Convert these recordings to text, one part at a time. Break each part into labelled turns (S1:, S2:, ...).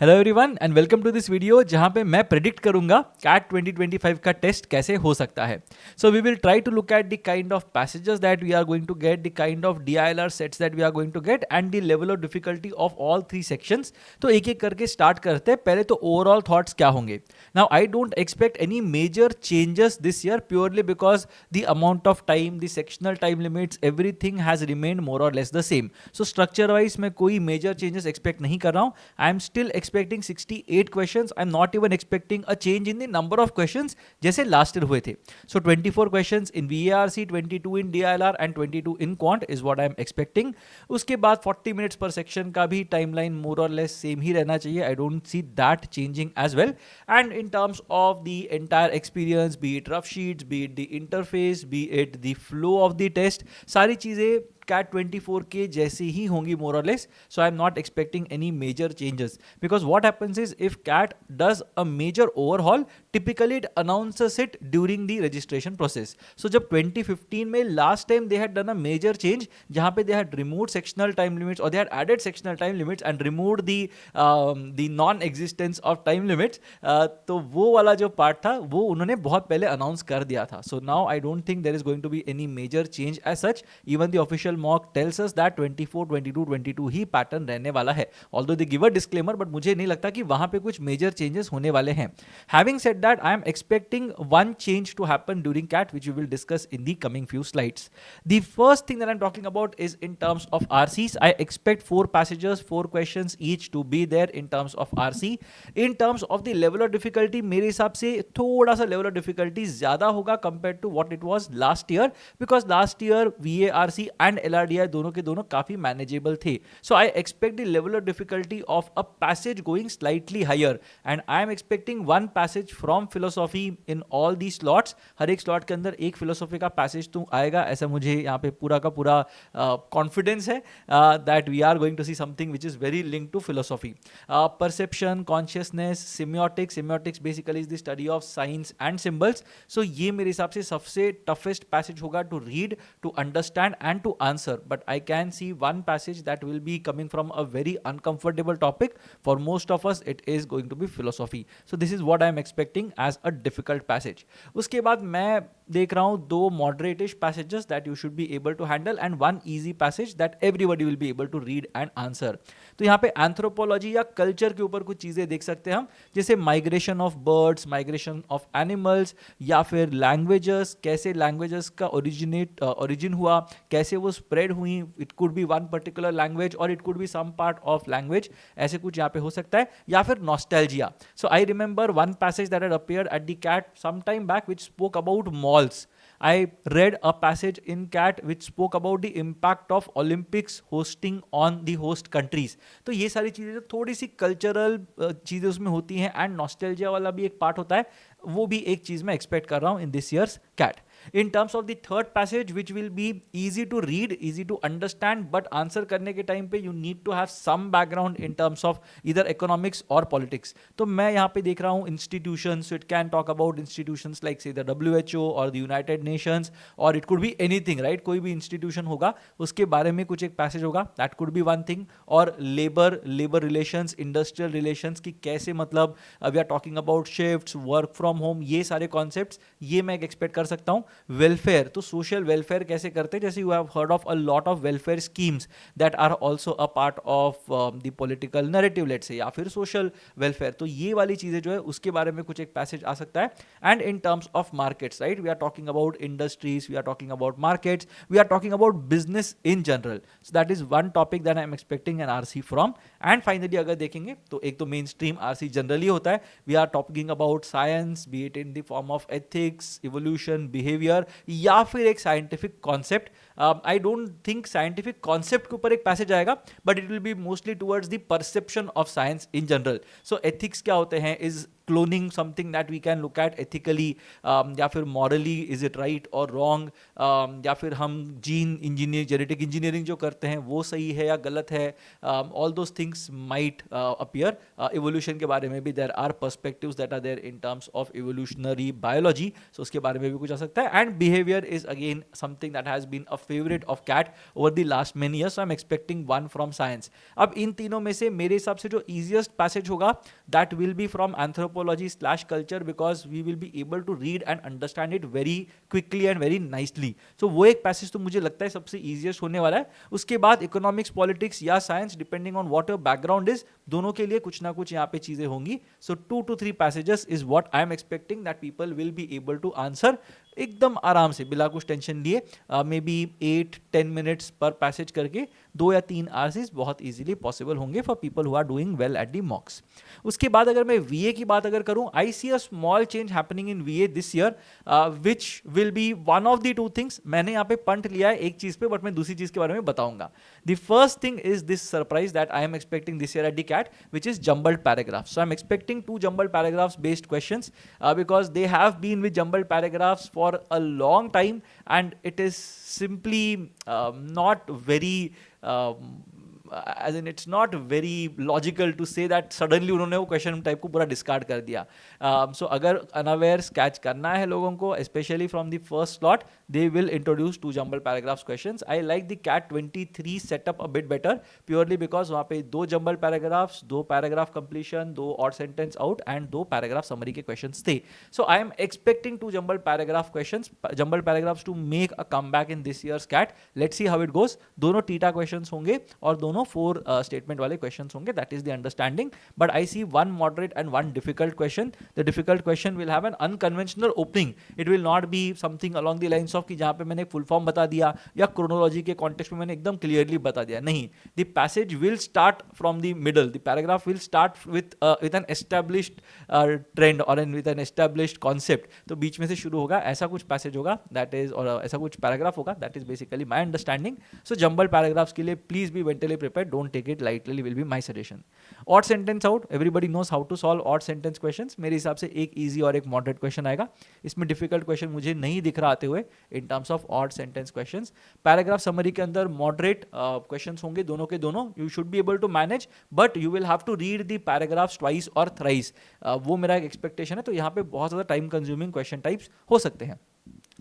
S1: Hello everyone and welcome to this video जहां पे मैं प्रेडिक्ट करूंगा कैट 2025 का टेस्ट कैसे हो सकता है. So we will try to look at the kind of passages that we are going to get, the kind of DILR sets that we are going to get and the level of difficulty of all three sections. तो एक एक करके start करते हैं. पहले तो overall thoughts क्या होंगे. Now I don't expect any major changes this year purely because the amount of time, the sectional time limits, everything has remained more or less the same. So structure wise मैं कोई major changes expect नहीं कर रहा हूं. I am still expecting 68 questions. I'm not even expecting a change in the number of questions जैसे last year हुए थे. So 24 questions in VARC, 22 in DILR and 22 in Quant is what I'm expecting. उसके बाद 40 minutes per section का भी timeline more or less same ही रहना चाहिए. I don't see that changing as well. And in terms of the entire experience, be it rough sheets, be it the interface, be it the flow of the test, सारी चीज़ें CAT 24 के जैसे ही होंगी more or less. So I'm not expecting any major changes because what happens is if CAT does a major overhaul, typically it announces it during the registration process. So जब 2015 में last time they had done a major change जहाँ पे they had removed sectional time limits or they had added sectional time limits and removed the non-existence of time limits, तो वो वाला जो part था वो उन्होंने बहुत पहले announce कर दिया था. So now I don't think there is going to be any major change as such. Even the official mock tells us that 24, 22, 22 he pattern रहने वाला है. Although they give a disclaimer, but मुझे नहीं लगता कि वहां पे कुछ मेजर चेंजेस होने वाले हैं. Having said that, I am expecting one change to happen during CAT, which we will discuss in the coming few slides. The first thing that I'm talking about is in terms of RCs. I expect 4 passages, 4 questions each to be there in terms of RC. In terms of the level of difficulty, मेरे हिसाब से थोड़ा सा level of difficulty ज्यादा होगा compared to what it was last year, because last year VARC and LRDI दोनों के दोनों काफी मैनेजेबल थे. So I expect the level of difficulty of a passage going slightly higher and I am expecting one passage from philosophy in all these slots. हर एक slot के अंदर एक philosophy का passage तो आएगा, ऐसा मुझे यहाँ पे पूरा का पूरा confidence है that we are going to see something which is very linked to philosophy. Perception, consciousness, semiotics basically is the study of signs and symbols. So ये मेरे हिसाब से सबसे toughest passage होगा to read, to understand and to answer. But I can see one passage that will be coming from a very uncomfortable topic. For most of us it is going to be philosophy. So this is what I am expecting as a difficult passage. उसके बाद मैं देख रहा हूँ 2 moderate-ish passages that you should be able to handle and one easy passage that everybody will be able to read and answer. तो यहाँ पे anthropology या culture के ऊपर कुछ चीज़ें देख सकते हैं हम, जैसे migration of birds, migration of animals, या फिर languages, कैसे languages का origin हुआ, कैसे वो spread हुई. It could be one particular language or it could be some part of language. ऐसे कुछ यहाँ पे हो सकता है. या फिर nostalgia. So I remember one passage that had appeared at the CAT some time back which spoke about malls. I read a passage in CAT which spoke about the impact of Olympics hosting on the host countries. तो ये सारी चीज़ें जो थोड़ी सी cultural चीज़ें उसमें होती हैं एंड नॉस्टैल्जिया वाला भी एक पार्ट होता है, वो भी एक चीज़ मैं एक्सपेक्ट कर रहा हूँ in this years CAT. In terms of the third passage which will be easy to read, easy to understand, but answer करने के टाइम पे you need to have some background in terms of either economics or politics. तो मैं यहाँ पे देख रहा हूँ institutions, so it can talk about institutions like say the WHO or the United Nations or it could be anything, right? कोई भी institution होगा उसके बारे में कुछ एक passage होगा, that could be one thing. और labor relations, industrial relations की कैसे मतलब we are talking about shifts, work from home, ये सारे concepts ये मैं एक्सपेक्ट कर सकता हूँ. वेलफेयर, तो सोशल वेलफेयर कैसे करते हैं, जैसे you have heard of a lot of welfare schemes that are also a part of the political narrative let's say, या फिर सोशल वेलफेयर. तो ये वाली चीजें जो है उसके बारे में कुछ एक पैसेज आ सकता है. And in terms of markets, right, we are talking about industries, we are talking about markets, we are talking about business in general. So that is one topic that I am expecting an RC from. And finally अगर देखेंगे तो एक तो main stream RC generally होता है, we are talking about science, be it in the form of ethics, evolution, behaviour, या फिर एक scientific concept. I don't think scientific concept के ऊपर एक पैसेज आएगा, but it will be mostly towards the perception of science in general. So ethics क्या होते हैं, is cloning something that we can look at ethically, या फिर morally is it right or wrong, या फिर हम जीन इंजीनियर, जेनेटिक इंजीनियरिंग जो करते हैं वो सही है या गलत है. all those things might appear. Evolution के बारे में भी there are perspectives that are there in terms of evolutionary biology, so उसके बारे में भी कुछ आ सकता है. and behavior is again something that has been a favorite of CAT over the last many years. So I'm expecting one from science. अब इन तीनों में से मेरे हिसाब से जो easiest passage होगा that will be from anthropology/culture, because we will be able to read and understand it very quickly and very nicely. So वो एक passage तो मुझे लगता है सबसे easiest होने वाला है. उसके बाद economics, politics या science, depending on what your background is, दोनों के लिए कुछ ना कुछ यहाँ पे चीजें होंगी. So 2 to 3 passages is what I am expecting that people will be able to answer एकदम आराम से बिना कुछ टेंशन लिए. मे बी 8-10 मिनट्स पर पैसेज करके 2 या 3 आवर्स बहुत इजीली पॉसिबल होंगे for people who are doing well at the mocks. उसके बाद अगर मैं VA की बात अगर करूं, I see a small change happening in VA this year, which will be one of the 2 things. मैंने यहाँ पे पंट लिया है एक चीज पे, बट मैं दूसरी चीज के बारे में बताऊंगा. The first thing is this surprise that I am expecting this year at the CAT, which is jumbled paragraphs. So I'm expecting 2 jumbled paragraphs based questions, because they have been with jumbled paragraphs for a long time, and it is simply not very as in it's not very logical to say that suddenly उन्होंने वो question type को पूरा discard कर दिया. So अगर unaware catch करना है लोगों को, especially from the first slot, they will introduce 2 jumbled paragraphs questions. I like the CAT 23 setup a bit better, purely because वहाँ पे 2 jumbled paragraphs, 2 paragraph completion, 2 odd sentence out and 2 paragraph summary के questions थे. So I am expecting 2 jumbled paragraph questions, jumbled paragraphs to make a comeback in this year's CAT. Let's see how it goes. दोनों theta questions होंगे और दोनों 4 statement वाले questions होंगे. That is the understanding. But I see one moderate and one difficult question. The difficult question will have an unconventional opening. It will not be something along the lines of कि जहाँ पे मैंने full form बता दिया या chronology के context में मैंने एकदम clearly बता दिया. नहीं, the passage will start from the middle. The paragraph will start with an established trend or with an established concept. तो बीच में से शुरू होगा, ऐसा कुछ passage होगा, that is, और ऐसा कुछ paragraph होगा. That is basically my understanding. So jumbled paragraphs के लिए please be mentally prepared. Don't take it lightly will be my suggestion. Odd sentence out, everybody knows how to solve odd sentence questions. मेरे हिसाब से एक easy और एक moderate question आएगा. इसमें difficult question मुझे नहीं दिख रहा आते हुए in terms of odd sentence questions. Paragraph summary के अंदर moderate questions होंगे दोनों के दोनों. You should be able to manage, but you will have to read the paragraphs twice or thrice. वो मेरा एक expectation है. तो यहाँ पे बहुत ज़्यादा time consuming question types हो सकते हैं.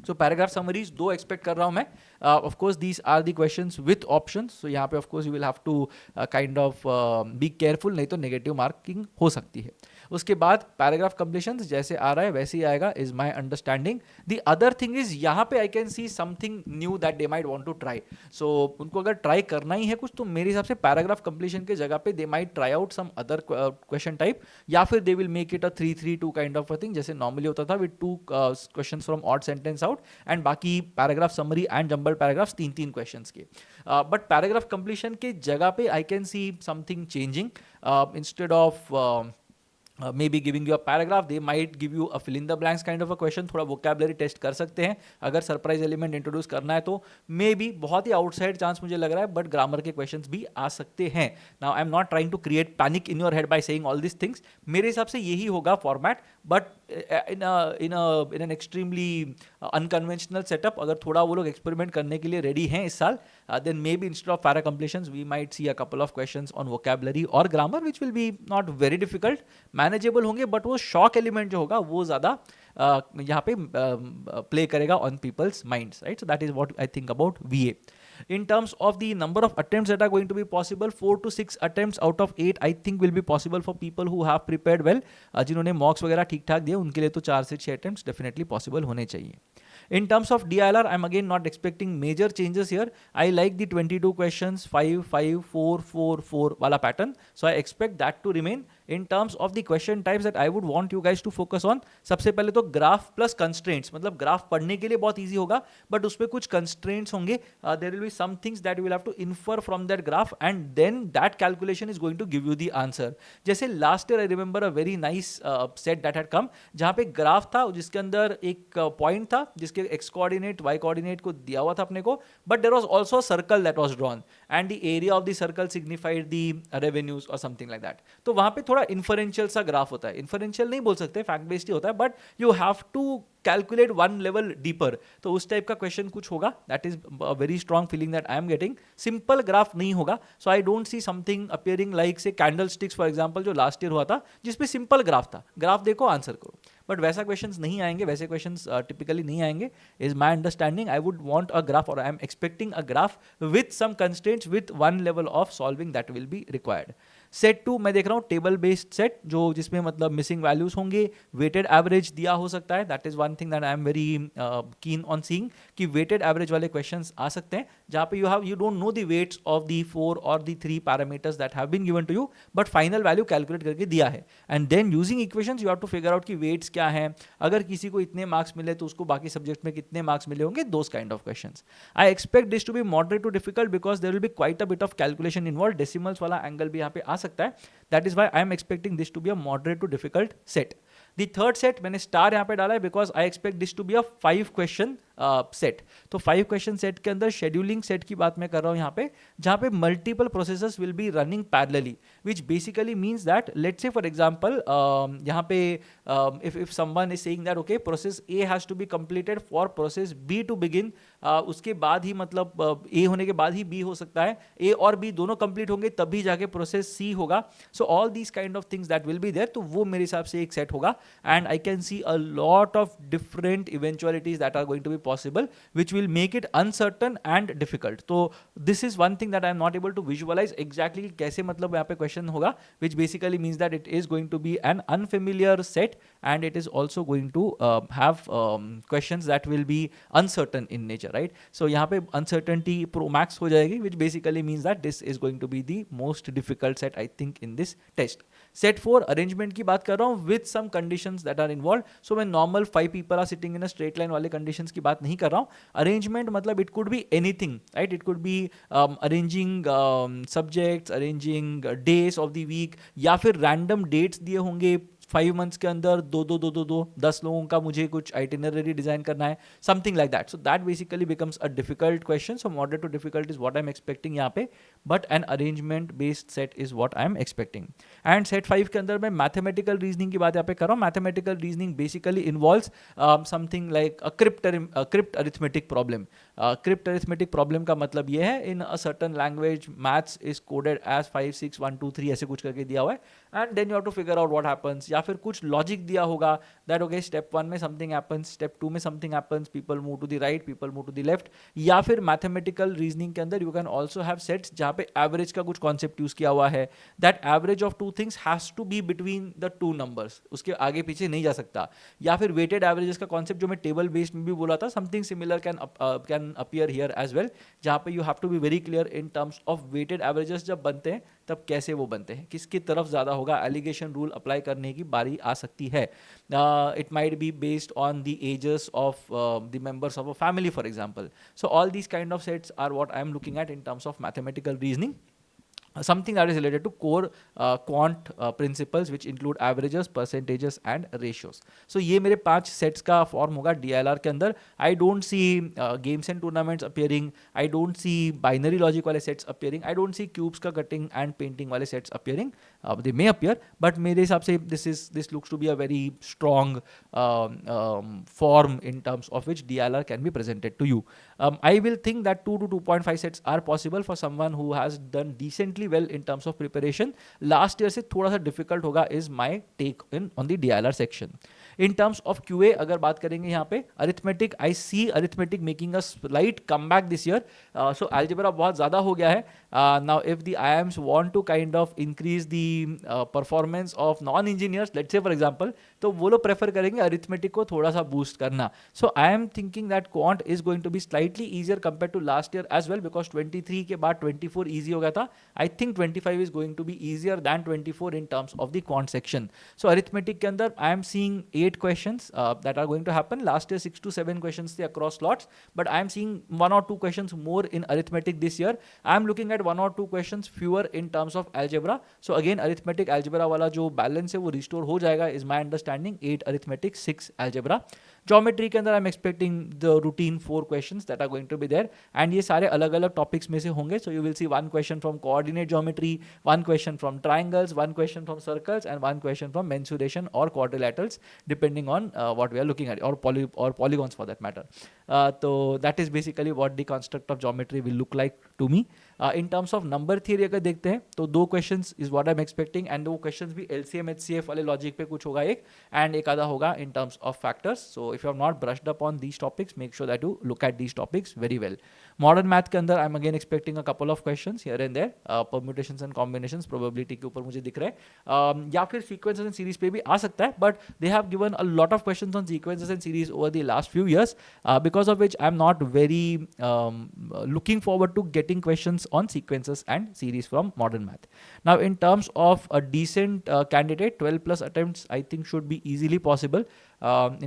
S1: So paragraph summaries 2 expect कर रहा हूँ मैं. Of course these are the questions with options. So यहाँ पे of course you will have to kind of be careful, नहीं तो negative marking हो सकती है. उसके बाद paragraph completions जैसे आ रहा है वैसे ही आएगा is my understanding. The other thing is यहाँ पे I can see something new that they might want to try. So उनको अगर try करना ही है कुछ तो मेरे हिसाब से paragraph completion के जगह पे they might try out some other question type, या फिर they will make it a 3-3-2 kind of a thing जैसे normally होता था with 2 questions from odd sentence out and बाकी paragraph summary and jumbled paragraphs 3-3 questions के. But paragraph completion के जगह पे I can see something changing. Instead of maybe giving you a paragraph, they might give you a fill in the blanks kind of a question. थोड़ा vocabulary test कर सकते हैं अगर surprise element introduce करना है तो. maybe बहुत ही outside chance मुझे लग रहा है, but grammar के questions भी आ सकते हैं. now I'm not trying to create panic in your head by saying all these things. मेरे हिसाब से यही होगा format, but in an extremely unconventional setup. अगर थोड़ा वो लोग experiment करने के लिए ready हैं इस साल, then maybe instead of para completions we might see a couple of questions on vocabulary or grammar, which will be not very difficult, manageable होंगे, but वो shock element जो होगा वो ज़्यादा यहाँ पे play करेगा on people's minds, right? So that is what I think about VA. In terms of the number of attempts that are going to be possible, 4 to 6 attempts out of 8 I think will be possible for people who have prepared well. जिन्होंने mocks वगैरह ठीक ठाक दिए उनके लिए तो 4 से 6 attempts definitely possible होने चाहिए. In terms of DILR, I'm again not expecting major changes here. I like the 22 questions, 5, 5, 4, 4, 4 वाला pattern. So I expect that to remain. In terms of the question types that I would want you guys to focus on, सबसे पहले तो graph plus constraints. मतलब graph पढ़ने के लिए बहुत easy होगा, but उसपे कुछ constraints होंगे. There will be some things that you will have to infer from that graph, and then that calculation is going to give you the answer. जैसे last year I remember a very nice set that had come, जहाँ पे graph था जिसके अंदर एक point था जिसके x coordinate y coordinate को दिया हुआ था अपने को, but there was also a circle that was drawn and the area of the circle signified the revenues or something like that. तो वहाँ पे थोड़ा inferential सा ग्राफ होता है. inferential नहीं बोल सकते, fact based ही होता है, but you have to calculate one level deeper. तो उस टाइप का क्वेश्चन कुछ होगा. that is a very strong feeling that I am getting. simple graph नहीं होगा, so I don't see something appearing like say candlesticks for example जो last year हुआ था जिसपे simple ग्राफ था. ग्राफ देखो आंसर करो. बट वैसा क्वेश्चंस नहीं आएंगे, वैसे क्वेश्चंस टिपिकली नहीं आएंगे is my understanding. I would want a graph और I am expecting a graph with some constraints with one level of solving that will be required. Set 2 मैं देख रहा हूँ टेबल बेस्ड सेट, जो जिसमें मतलब मिसिंग वैल्यूज होंगे, weighted average दिया हो सकता है. That is one thing that I am very keen on seeing कि वेटेड एवरेज वाले क्वेश्चंस आ सकते हैं जहाँ पे you don't know the weights of the 4 और the 3 parameters that have been given to you, but final value calculate करके दिया है. And then using equations you have to figure out कि वेट्स क्या हैं, अगर किसी को इतने मार्क्स मिले तो उसको बाकी सब्जेक्ट में कितने मार्क्स मिले होंगे, those kind of questions. I expect this to be moderate to difficult because there will be quite a bit of calculation involve. Decimals वाला एंगल भी यहाँ पे आ सकता है. That is why I am expecting this to be a moderate to difficult set. The third set मैंने star यहाँ पे डाला है because I expect this to be a 5 question set. तो 5 क्वेश्चन सेट के अंदर शेड्यूलिंग सेट की बात मैं कर रहा हूँ यहाँ पे, जहाँ पे multiple processes will be running parallelly, which basically means that let's say for example यहाँ पे if someone is saying that okay process A has to be completed for process B to begin, उसके बाद ही मतलब A होने के बाद ही B हो सकता है, A और B दोनों कंप्लीट होंगे तभी जाके प्रोसेस C होगा. So all these kind of things that will be there, तो वो मेरे हिसाब से एक सेट होगा. And I can see a lot of different eventualities that are going to be possible which will make it uncertain and difficult. तो this is one thing that I am not able to visualize exactly कैसे मतलब यहाँ पे question होगा, which basically means that it is going to be an unfamiliar set and it is also going to have questions that will be uncertain in nature, right? So यहाँ पे uncertainty pro max हो जाएगी, which basically means that this is going to be the most difficult set I think in this test. Set 4 arrangement की बात कर रहा हूँ with some conditions that are involved. So मैं normal 5 people are sitting in a straight line वाले conditions की बात नहीं कर रहा हूँ. Arrangement मतलब it could be anything, right? It could be arranging subjects, arranging days of the week, या फिर random dates दिए होंगे 5 months के अंदर 10 लोगों का मुझे कुछ आइटिनरी डिजाइन करना है, something like that. So that basically becomes a difficult question. So moderate to difficult is what I am expecting यहाँ पे, but an arrangement based set is what I am expecting. And set 5 के अंदर मैं mathematical reasoning की बात यहाँ पे कर रहा हूँ. Mathematical reasoning basically involves something like a crypt arithmetic problem. Crypt arithmetic problem का मतलब ये है in a certain language maths is coded as 5 6 1 2 3 ऐसे कुछ करके दिया हुआ है, and then you have to figure out what happens. या फिर कुछ लॉजिक दिया होगा दैट ओके स्टेप 1 में समथिंग हैपेंस, स्टेप 2 में something happens, people move to the right, people move to the left. या फिर मैथमेटिकल रीजनिंग के अंदर you can also have sets जहाँ पे एवरेज का कुछ कॉन्सेप्ट यूज किया हुआ है, that average of two things has to be between the two numbers, उसके आगे पीछे नहीं जा सकता. या फिर वेटेड एवरेजेस का कॉन्सेप्ट जो मैं टेबल बेस्ड में भी बोला था, something similar can appear here as well, जहाँ पे you have to be very clear in terms of weighted averages जब बनते हैं तब कैसे वो बनते हैं, किसकी तरफ ज़्यादा होगा, एलिगेशन रूल अप्लाई करने की बारी आ सकती है. It might be based on the ages of the members of a family for example. So all these kind of sets are what I am looking at in terms of mathematical reasoning. Something that is related to core quant principles which include averages, percentages and ratios. So ये मेरे 5 sets का form होगा DLR के अंदर. I don't see games and tournaments appearing. I don't see binary logic वाले sets appearing. I don't see cubes का cutting and painting वाले sets appearing. They may appear, but मेरे हिसाब से this looks to be a very strong form in terms of which DLR can be presented to you. I will think that 2 to 2.5 sets are possible for someone who has done decently well in terms of preparation. Last year से थोड़ा सा difficult होगा is my take on the DLR section. In terms of QA अगर बात करेंगे यहाँ पे arithmetic, I see arithmetic making a slight comeback this year. So algebra बहुत ज़्यादा हो गया है. Now if the IIMs want to kind of increase the performance of non-engineers, let's say for example, तो वो लोग prefer करेंगे arithmetic को थोड़ा सा boost करना. So I am thinking that quant is going to be slightly easier compared to last year as well, because 23 के बाद 24 easy हो गया था. I think 25 is going to be easier than 24 in terms of the quant section. So arithmetic के अंदर I am seeing 8 questions that are going to happen. Last year 6 to 7 questions थे across slots, but I am seeing 1 or 2 questions more in arithmetic this year. I am looking at 1 or 2 questions fewer in terms of algebra. So again arithmetic algebra वाला जो balance है वो restore हो जाएगा is my understanding. 8 arithmetic, 6 algebra. Geometry के अंदर I am expecting the routine 4 questions that are going to be there, and ये सारे अलग अलग topics में से होंगे. So you will see 1 question from coordinate geometry, 1 question from triangles, 1 question from circles, and 1 question from mensuration or quadrilaterals, depending on what we are looking at, or polygons for that matter. तो that is basically what the construct of geometry will look like to me. In terms of number theory अगर देखते हैं तो 2 questions is what I am expecting, and वो questions भी LCM HCF वाले logic पे कुछ होगा एक, एंड एक आधा होगा in terms of factors. So if you have not brushed up on these topics, make sure that you look at these topics very well. Modern math के अंदर I am again expecting a couple of questions here and there, permutations and combinations probability के ऊपर मुझे दिख रहा है, या फिर सीक्वेंसेस एंड सीरीज पे भी आ सकता है, but they have given a lot of questions on sequences and series over the last few years, because of which I am not very looking forward to getting questions on sequences and series from modern math. Now in terms of a decent candidate, 12 plus attempts I think should be easily possible.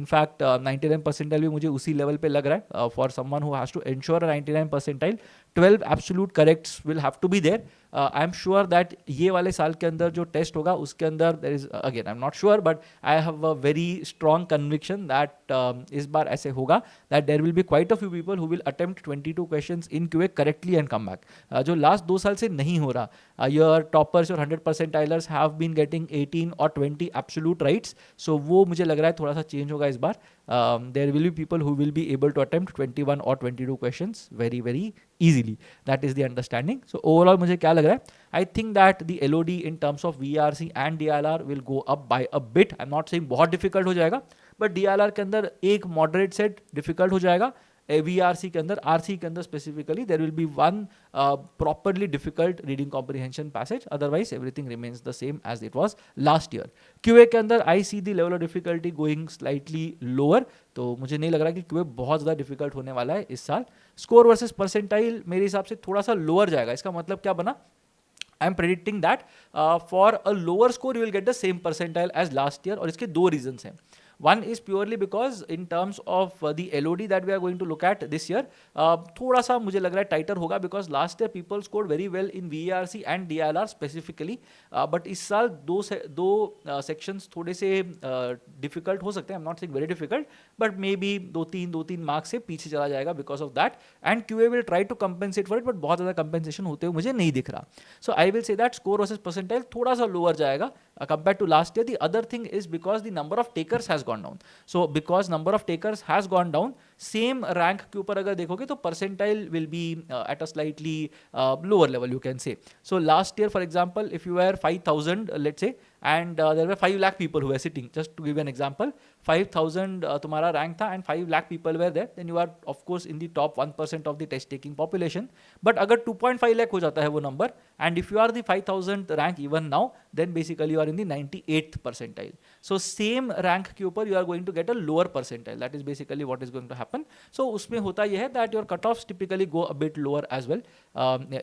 S1: In fact 99 percentile भी मुझे उसी level पे लग रहा है. For someone who has to ensure a 99 percentile, 12 absolute corrects will have to be there. I am sure that ये वाले साल के अंदर जो टेस्ट होगा उसके अंदर there is, again I am not sure, but I have a very strong conviction that इस बार ऐसे होगा that there will be quite a few people who will attempt 22 questions in QA correctly and come back, जो last 2 साल से नहीं हो रहा. Your toppers, your 100 percentilers have been getting 18 और 20 एब्सोल्यूट राइट्स. सो वो मुझे लग रहा है थोड़ा सा चेंज होगा इस बार. There will be people who will be able to attempt 21 or 22 questions very very easily. That is the understanding. So overall मुझे क्या लग रहा है, I think that the LOD in terms of VRC and DLR will go up by a bit. I'm not saying बहुत difficult हो जाएगा, but DLR के अंदर एक moderate set difficult हो जाएगा. VRC के अंदर, RC के अंदर specifically there will be one properly difficult reading comprehension passage. Otherwise everything remains the same as it was last year. QA के अंदर I see the level of difficulty going slightly lower. तो मुझे नहीं लग रहा कि QA बहुत ज़्यादा difficult होने वाला है इस साल. Score versus percentile मेरे हिसाब से थोड़ा सा lower जाएगा. इसका मतलब क्या बना? I am predicting that for a lower score you will get the same percentile as last year, और इसके 2 reasons हैं. One is purely because in terms of the LOD that we are going to look at this year, थोड़ा सा मुझे लग रहा है टाइटर होगा, because last year people scored very well in VRC and DLR specifically, but इस साल दो sections थोड़े से difficult हो सकते हैं. I'm not saying very difficult, but maybe 2-3 marks से पीछे चला जाएगा because of that, and QA will try to compensate for it, but बहुत ज़्यादा compensation होते हुए मुझे नहीं दिख रहा. So I will say that score versus percentile थोड़ा सा lower जाएगा compared to last year. The other thing is because the number of takers has gone down. So because number of takers has gone down, same rank के ऊपर अगर देखोगे तो percentile will be at a slightly lower level, you can say. So last year, for example, if you were 5,000, let's say, and there were 5 lakh people who were sitting, just to give you an example, 5,000 तुम्हारा rank था and 5 lakh people were there, then you are of course in the top 1% of the test taking population. But अगर 2.5 lakh हो जाता है वो number, and if you are the 5,000th rank even now, then basically you are in the 98th percentile. So same rank के ऊपर you are going to get a lower percentile. That is basically what is going to happen. So उसमें होता यह है that your cutoffs typically go a bit lower as well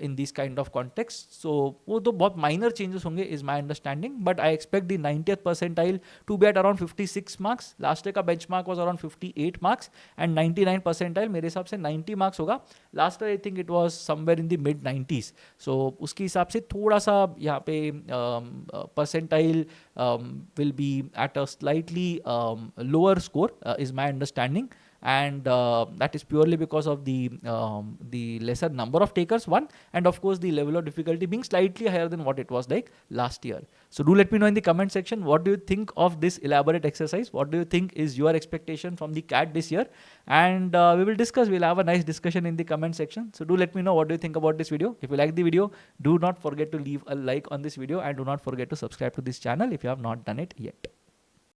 S1: in these kind of contexts. So वो तो बहुत minor changes होंगे is my understanding, but I expect the 90th percentile to be at around 56 marks. Last year का benchmark was around 58 marks, and 99 percentile मेरे हिसाब से 90 marks होगा. Last year I think it was somewhere in the mid 90s. So उसके हिसाब से थोड़ा सा यहाँ पे percentile will be at a slightly lower score is my understanding. And that is purely because of the lesser number of takers, one, and of course the level of difficulty being slightly higher than what it was like last year. So do let me know in the comment section, what do you think of this elaborate exercise? What do you think is your expectation from the CAT this year? And we will discuss, we'll have a nice discussion in the comment section. So do let me know what do you think about this video. If you like the video, do not forget to leave a like on this video, and do not forget to subscribe to this channel if you have not done it yet.